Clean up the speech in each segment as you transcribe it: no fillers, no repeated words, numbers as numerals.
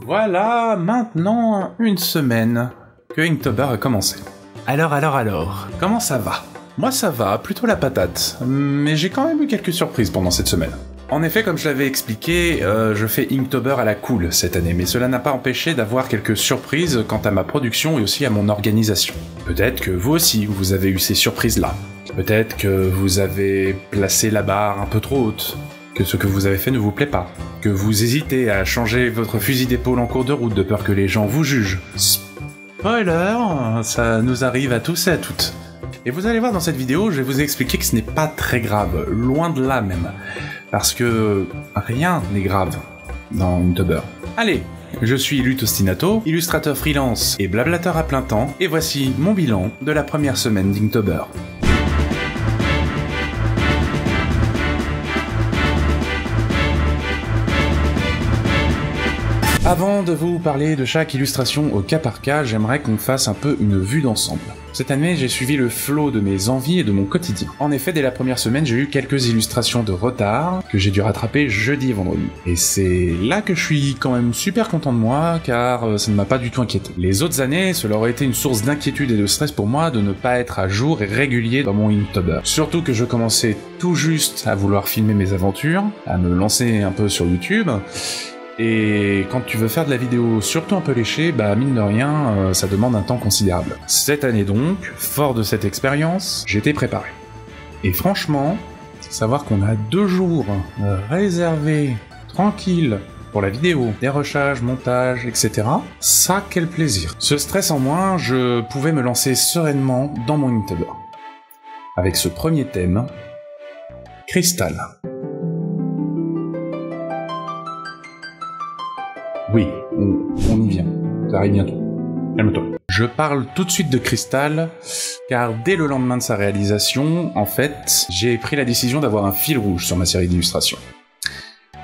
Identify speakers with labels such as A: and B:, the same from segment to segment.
A: Voilà maintenant une semaine que Inktober a commencé. Alors, comment ça va? Moi ça va, plutôt la patate, mais j'ai quand même eu quelques surprises pendant cette semaine. En effet, comme je l'avais expliqué, je fais Inktober à la cool cette année, mais cela n'a pas empêché d'avoir quelques surprises quant à ma production et aussi à mon organisation. Peut-être que vous aussi, vous avez eu ces surprises-là. Peut-être que vous avez placé la barre un peu trop haute, que ce que vous avez fait ne vous plaît pas, que vous hésitez à changer votre fusil d'épaule en cours de route de peur que les gens vous jugent. Spoiler, ça nous arrive à tous et à toutes. Et vous allez voir dans cette vidéo, je vais vous expliquer que ce n'est pas très grave, loin de là même. Parce que rien n'est grave dans Inktober. Allez, je suis Lutte Ostinato, illustrateur freelance et blablateur à plein temps, et voici mon bilan de la première semaine d'Inktober. Avant de vous parler de chaque illustration au cas par cas, j'aimerais qu'on fasse un peu une vue d'ensemble. Cette année, j'ai suivi le flow de mes envies et de mon quotidien. En effet, dès la première semaine, j'ai eu quelques illustrations de retard que j'ai dû rattraper jeudi et vendredi. Et c'est là que je suis quand même super content de moi, car ça ne m'a pas du tout inquiété. Les autres années, cela aurait été une source d'inquiétude et de stress pour moi de ne pas être à jour et régulier dans mon Inktober. Surtout que je commençais tout juste à vouloir filmer mes aventures, à me lancer un peu sur YouTube. Et quand tu veux faire de la vidéo surtout un peu léchée, bah mine de rien, ça demande un temps considérable. Cette année donc, fort de cette expérience, j'étais préparé. Et franchement, savoir qu'on a 2 jours réservés, tranquilles, pour la vidéo, dérochage, montage, etc. Ça, quel plaisir. Ce stress en moins, je pouvais me lancer sereinement dans mon Inktober. Avec ce premier thème, Cristal. Oui, on y vient. Ça arrive bientôt. Calme-toi. Je parle tout de suite de Cristal, car dès le lendemain de sa réalisation, en fait, j'ai pris la décision d'avoir un fil rouge sur ma série d'illustrations.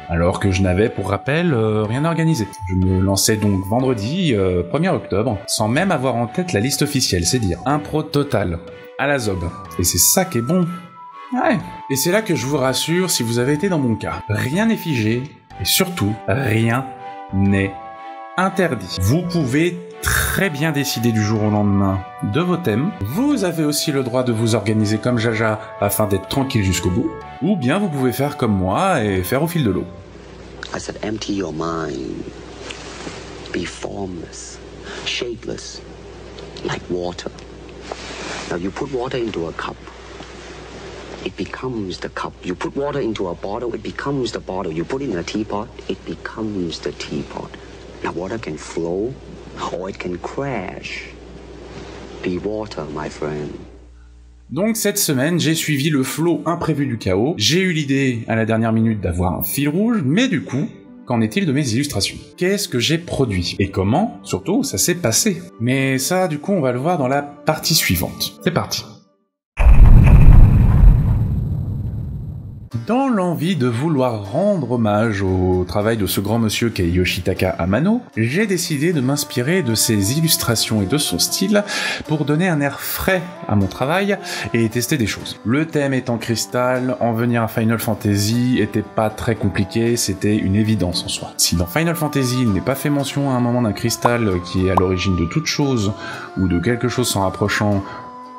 A: Alors que je n'avais, pour rappel, rien organisé. Je me lançais donc vendredi, 1er octobre, sans même avoir en tête la liste officielle, c'est dire. Impro total, à la zob. Et c'est ça qui est bon. Ouais. Et c'est là que je vous rassure si vous avez été dans mon cas. Rien n'est figé, et surtout, rien n'est interdit. Vous pouvez très bien décider du jour au lendemain de vos thèmes. Vous avez aussi le droit de vous organiser comme Jaja afin d'être tranquille jusqu'au bout. Ou bien vous pouvez faire comme moi et faire au fil de l'eau.
B: I said empty your mind. Be formless, shapeless, like water. Now you put water into a cup. It becomes the cup. You put water into a bottle, it becomes the bottle. You put it in a teapot, it becomes the teapot. Now water can flow or it can crash. Be water, my friend.
A: Donc cette semaine, j'ai suivi le flow imprévu du chaos. J'ai eu l'idée à la dernière minute d'avoir un fil rouge, mais du coup, qu'en est-il de mes illustrations? Qu'est-ce que j'ai produit? Et comment, surtout, ça s'est passé? Mais ça, du coup, on va le voir dans la partie suivante. C'est parti. Dans l'envie de vouloir rendre hommage au travail de ce grand monsieur qu'est Yoshitaka Amano, j'ai décidé de m'inspirer de ses illustrations et de son style pour donner un air frais à mon travail et tester des choses. Le thème étant Cristal, en venir à Final Fantasy était pas très compliqué, c'était une évidence en soi. Si dans Final Fantasy il n'est pas fait mention à un moment d'un cristal qui est à l'origine de toute chose, ou de quelque chose s'en rapprochant,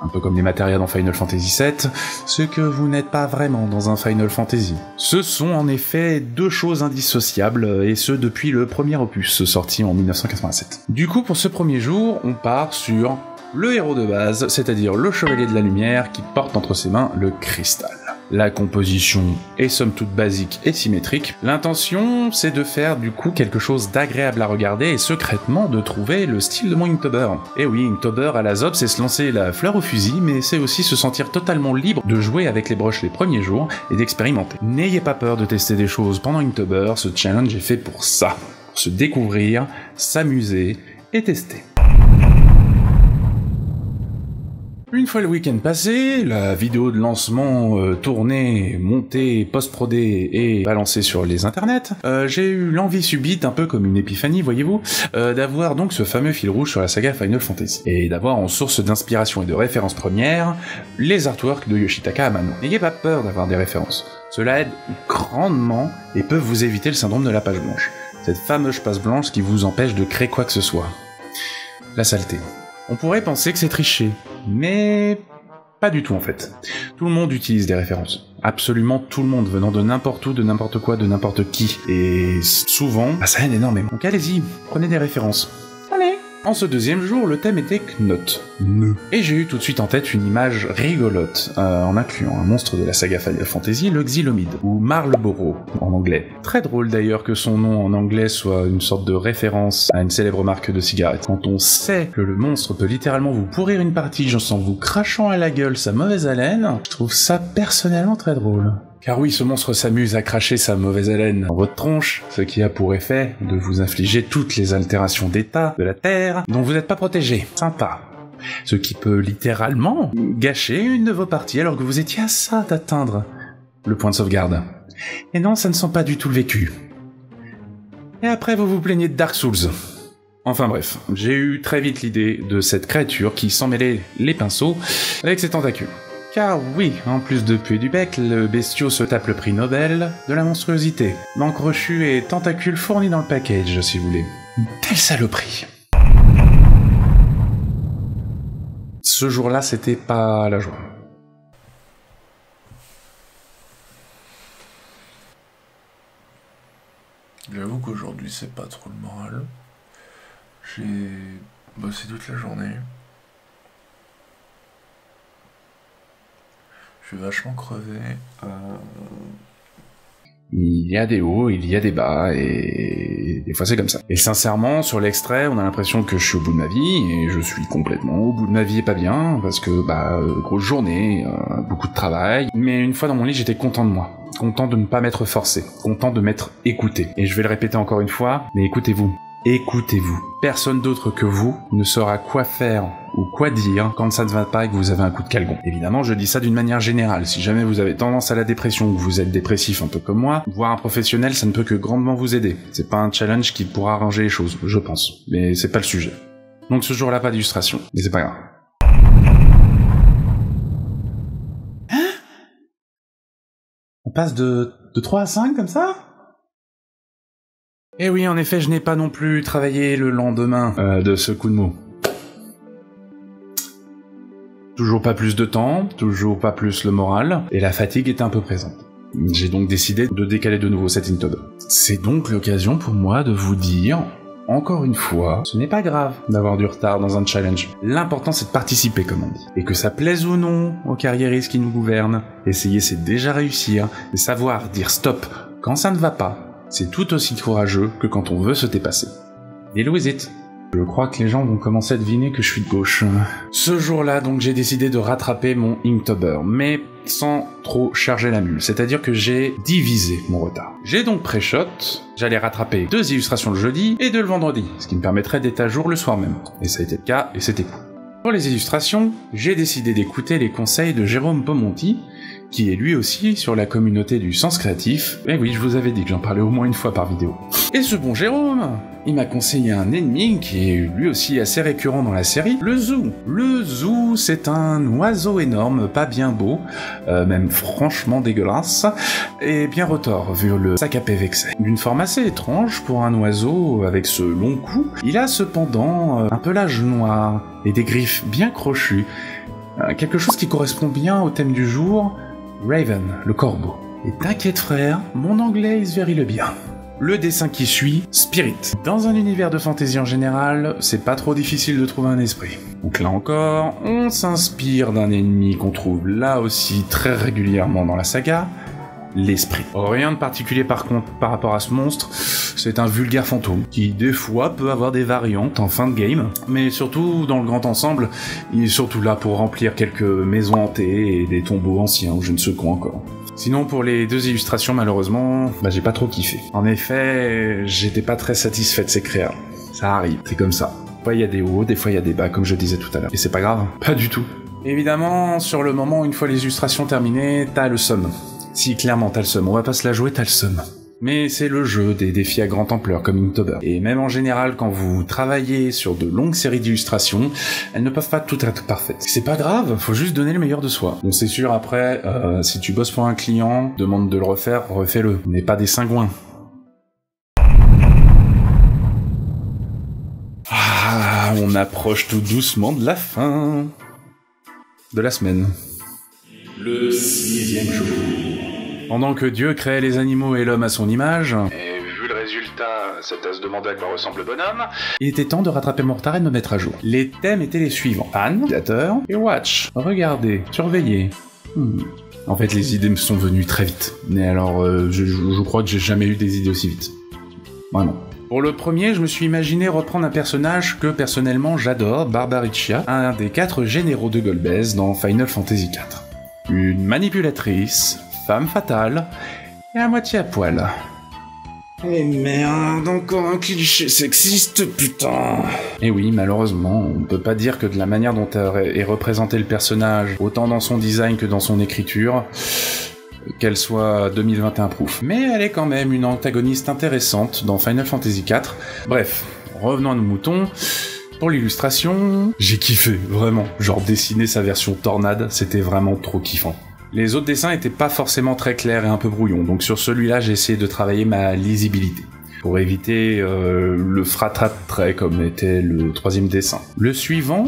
A: un peu comme les matérias dans Final Fantasy VII, c'est que vous n'êtes pas vraiment dans un Final Fantasy. Ce sont en effet 2 choses indissociables, et ce depuis le premier opus, sorti en 1987. Du coup, pour ce premier jour, on part sur le héros de base, c'est-à-dire le Chevalier de la Lumière qui porte entre ses mains le cristal. La composition est somme toute basique et symétrique. L'intention, c'est de faire du coup quelque chose d'agréable à regarder et secrètement de trouver le style de mon Inktober. Et oui, Inktober à la zob, c'est se lancer la fleur au fusil, mais c'est aussi se sentir totalement libre de jouer avec les brushes les premiers jours et d'expérimenter. N'ayez pas peur de tester des choses pendant Inktober, ce challenge est fait pour ça. Pour se découvrir, s'amuser et tester. Une fois le week-end passé, la vidéo de lancement tournée, montée, post-prodée et balancée sur les internets, j'ai eu l'envie subite, un peu comme une épiphanie, voyez-vous, d'avoir donc ce fameux fil rouge sur la saga Final Fantasy, et d'avoir en source d'inspiration et de référence première les artworks de Yoshitaka Amano. N'ayez pas peur d'avoir des références, cela aide grandement et peut vous éviter le syndrome de la page blanche. Cette fameuse passe blanche qui vous empêche de créer quoi que ce soit. La saleté. On pourrait penser que c'est triché, mais pas du tout en fait. Tout le monde utilise des références. Absolument tout le monde, venant de n'importe où, de n'importe quoi, de n'importe qui. Et souvent, ça aide énormément. Donc allez-y, prenez des références. Allez. En ce deuxième jour, le thème était Knot. Et j'ai eu tout de suite en tête une image rigolote, en incluant un monstre de la saga Final Fantasy, le Xylomid, ou Marlboro en anglais. Très drôle d'ailleurs que son nom en anglais soit une sorte de référence à une célèbre marque de cigarettes. Quand on sait que le monstre peut littéralement vous pourrir une partie juste en vous crachant à la gueule sa mauvaise haleine, je trouve ça personnellement très drôle. Car oui, ce monstre s'amuse à cracher sa mauvaise haleine dans votre tronche, ce qui a pour effet de vous infliger toutes les altérations d'état de la Terre dont vous n'êtes pas protégé. Sympa. Ce qui peut littéralement gâcher une de vos parties alors que vous étiez à ça d'atteindre le point de sauvegarde. Et non, ça ne sent pas du tout le vécu. Et après, vous vous plaignez de Dark Souls. Enfin bref, j'ai eu très vite l'idée de cette créature qui s'en mêlait les pinceaux avec ses tentacules. Car oui, en plus de puer du bec, le bestiau se tape le prix Nobel de la monstruosité. Manque reçu et tentacules fournis dans le package, si vous voulez. Telle saloperie. Ce jour-là, c'était pas la joie.
C: J'avoue qu'aujourd'hui, c'est pas trop le moral. J'ai bossé toute la journée. Je suis vachement crevé.
A: Il y a des hauts, il y a des bas, et des fois c'est comme ça. Et sincèrement, sur l'extrait, on a l'impression que je suis au bout de ma vie, et je suis complètement au bout de ma vie et pas bien, parce que, grosse journée, beaucoup de travail. Mais une fois dans mon lit, j'étais content de moi. Content de ne pas m'être forcé. Content de m'être écouté. Et je vais le répéter encore une fois, mais écoutez-vous. Écoutez-vous. Personne d'autre que vous ne saura quoi faire ou quoi dire quand ça ne va pas et que vous avez un coup de calgon. Évidemment, je dis ça d'une manière générale. Si jamais vous avez tendance à la dépression ou que vous êtes dépressif un peu comme moi, voir un professionnel, ça ne peut que grandement vous aider. C'est pas un challenge qui pourra arranger les choses, je pense. Mais c'est pas le sujet. Donc ce jour-là, pas d'illustration. Mais c'est pas grave. Hein? On passe de 3 à 5 comme ça? Eh oui, en effet, je n'ai pas non plus travaillé le lendemain de ce coup de mou. Toujours pas plus de temps, toujours pas plus le moral, et la fatigue est un peu présente. J'ai donc décidé de décaler de nouveau cet Inktober. C'est donc l'occasion pour moi de vous dire, encore une fois, ce n'est pas grave d'avoir du retard dans un challenge. L'important c'est de participer, comme on dit. Et que ça plaise ou non aux carriéristes qui nous gouvernent, essayer c'est déjà réussir, mais savoir dire stop quand ça ne va pas, c'est tout aussi courageux que quand on veut se dépasser. Deal with it. Je crois que les gens vont commencer à deviner que je suis de gauche. Ce jour-là, donc, j'ai décidé de rattraper mon Inktober, mais sans trop charger la mule, c'est-à-dire que j'ai divisé mon retard. J'ai donc pré-shot, j'allais rattraper 2 illustrations le jeudi et 2 le vendredi, ce qui me permettrait d'être à jour le soir même. Et ça a été le cas, et c'était cool. Pour les illustrations, j'ai décidé d'écouter les conseils de Jérôme Pomonti, qui est lui aussi sur la communauté du sens créatif. Et oui, je vous avais dit que j'en parlais au moins une fois par vidéo. Et ce bon Jérôme, il m'a conseillé un ennemi qui est lui aussi assez récurrent dans la série, le Zou. Le Zou, c'est un oiseau énorme, pas bien beau, même franchement dégueulasse, et bien retors, vu le sac à paix vexé. D'une forme assez étrange pour un oiseau avec ce long cou, il a cependant un pelage noir et des griffes bien crochues, quelque chose qui correspond bien au thème du jour, Raven, le corbeau. Et t'inquiète frère, mon anglais il se le bien. Le dessin qui suit, Spirit. Dans un univers de fantasy en général, c'est pas trop difficile de trouver un esprit. Donc là encore, on s'inspire d'un ennemi qu'on trouve là aussi très régulièrement dans la saga, l'esprit. Rien de particulier par contre par rapport à ce monstre, c'est un vulgaire fantôme qui des fois peut avoir des variantes en fin de game, mais surtout dans le grand ensemble, il est surtout là pour remplir quelques maisons hantées et des tombeaux anciens ou je ne sais quoi encore. Sinon pour les 2 illustrations malheureusement, j'ai pas trop kiffé. En effet, j'étais pas très satisfait de ces créas. Ça arrive, c'est comme ça. Des fois il y a des hauts, des fois il y a des bas comme je disais tout à l'heure. Et c'est pas grave, pas du tout. Évidemment, sur le moment, une fois les illustrations terminées, t'as le seum. Si, clairement, t'as le seum. On va pas se la jouer, t'as le seum. Mais c'est le jeu des défis à grande ampleur, comme Inktober. Et même en général, quand vous travaillez sur de longues séries d'illustrations, elles ne peuvent pas toutes être parfaites. C'est pas grave, faut juste donner le meilleur de soi. Bon, c'est sûr, après, si tu bosses pour un client, demande de le refaire, refais-le. On n'est pas des cingouins. On approche tout doucement de la fin de la semaine. Le 6e jour. Pendant que Dieu créait les animaux et l'homme à son image, et vu le résultat, c'est à se demander à quoi ressemble le bonhomme, il était temps de rattraper mon retard et de me mettre à jour. Les thèmes étaient les suivants: fan, spectateur et watch. Regardez, surveillez. En fait, les idées me sont venues très vite. Mais alors, je crois que j'ai jamais eu des idées aussi vite. Vraiment. Pour le premier, je me suis imaginé reprendre un personnage que personnellement j'adore, Barbariccia, un des 4 généraux de Golbez dans Final Fantasy IV. Une manipulatrice, femme fatale, et à moitié à poil. Oh merde, encore un cliché sexiste, putain. Et oui, malheureusement, on peut pas dire que de la manière dont est représenté le personnage, autant dans son design que dans son écriture, qu'elle soit 2021 proof. Mais elle est quand même une antagoniste intéressante dans Final Fantasy IV. Bref, revenons à nos moutons. Pour l'illustration, j'ai kiffé, vraiment. Genre dessiner sa version tornade, c'était vraiment trop kiffant. Les autres dessins étaient pas forcément très clairs et un peu brouillons, donc sur celui-là j'ai essayé de travailler ma lisibilité, pour éviter le fratras de traits comme était le 3e dessin. Le suivant,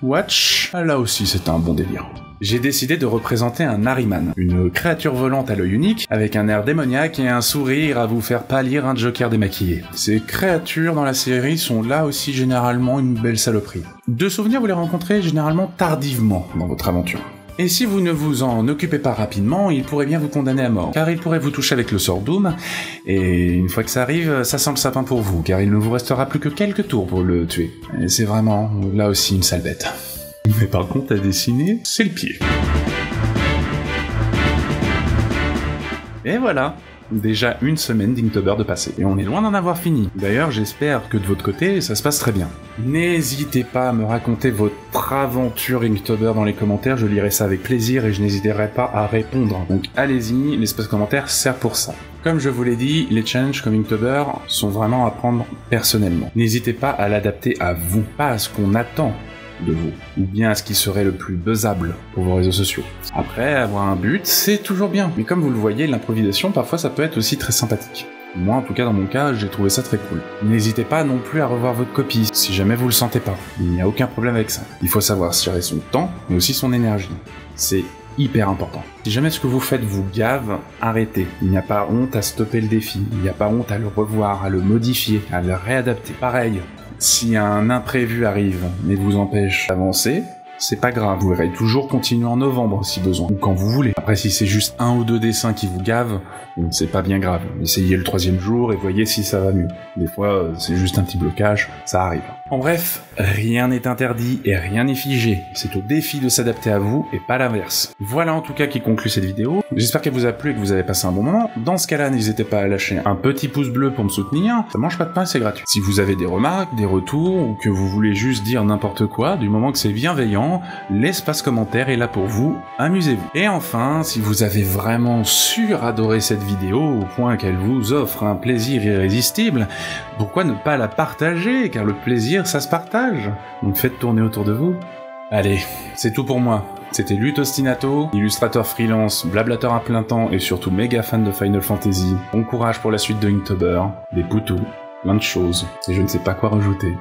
A: Watch, là aussi c'était un bon délire. J'ai décidé de représenter un Ahriman, une créature volante à l'œil unique, avec un air démoniaque et un sourire à vous faire pâlir un Joker démaquillé. Ces créatures dans la série sont là aussi généralement une belle saloperie. De souvenir, vous les rencontrez généralement tardivement dans votre aventure. Et si vous ne vous en occupez pas rapidement, il pourrait bien vous condamner à mort, car il pourrait vous toucher avec le sort Doom, et une fois que ça arrive, ça sent le sapin pour vous, car il ne vous restera plus que quelques tours pour le tuer. Et c'est vraiment, là aussi, une sale bête. Mais par contre, à dessiner, c'est le pied. Et voilà, déjà une semaine d'Inktober de passé, et on est loin d'en avoir fini. D'ailleurs, j'espère que de votre côté, ça se passe très bien. N'hésitez pas à me raconter votre aventure Inktober dans les commentaires, je lirai ça avec plaisir et je n'hésiterai pas à répondre. Donc allez-y, l'espace commentaire sert pour ça. Comme je vous l'ai dit, les challenges comme Inktober sont vraiment à prendre personnellement. N'hésitez pas à l'adapter à vous, pas à ce qu'on attend de vous, ou bien à ce qui serait le plus buzzable pour vos réseaux sociaux. Après, avoir un but, c'est toujours bien, mais comme vous le voyez, l'improvisation, parfois ça peut être aussi très sympathique. Moi, en tout cas, dans mon cas, j'ai trouvé ça très cool. N'hésitez pas non plus à revoir votre copie, si jamais vous le sentez pas. Il n'y a aucun problème avec ça. Il faut savoir gérer son temps, mais aussi son énergie. C'est hyper important. Si jamais ce que vous faites vous gave, arrêtez. Il n'y a pas honte à stopper le défi. Il n'y a pas honte à le revoir, à le modifier, à le réadapter. Pareil, si un imprévu arrive et vous empêche d'avancer, c'est pas grave, vous pourrez toujours continuer en novembre si besoin, ou quand vous voulez. Après, si c'est juste 1 ou 2 dessins qui vous gavent, c'est pas bien grave. Essayez le 3e jour et voyez si ça va mieux. Des fois, c'est juste un petit blocage, ça arrive. En bref, rien n'est interdit et rien n'est figé. C'est au défi de s'adapter à vous et pas l'inverse. Voilà en tout cas qui conclut cette vidéo. J'espère qu'elle vous a plu et que vous avez passé un bon moment. Dans ce cas-là, n'hésitez pas à lâcher un petit pouce bleu pour me soutenir. Ça mange pas de pain, c'est gratuit. Si vous avez des remarques, des retours, ou que vous voulez juste dire n'importe quoi, du moment que c'est bienveillant, l'espace commentaire est là pour vous, amusez-vous. Et enfin, si vous avez vraiment adoré cette vidéo au point qu'elle vous offre un plaisir irrésistible, pourquoi ne pas la partager, car le plaisir ça se partage. Donc faites tourner autour de vous. Allez, c'est tout pour moi. C'était Lutte Ostinato, illustrateur freelance, blablateur à plein temps et surtout méga fan de Final Fantasy. Bon courage pour la suite de Inktober, des poutous, plein de choses, et je ne sais pas quoi rajouter.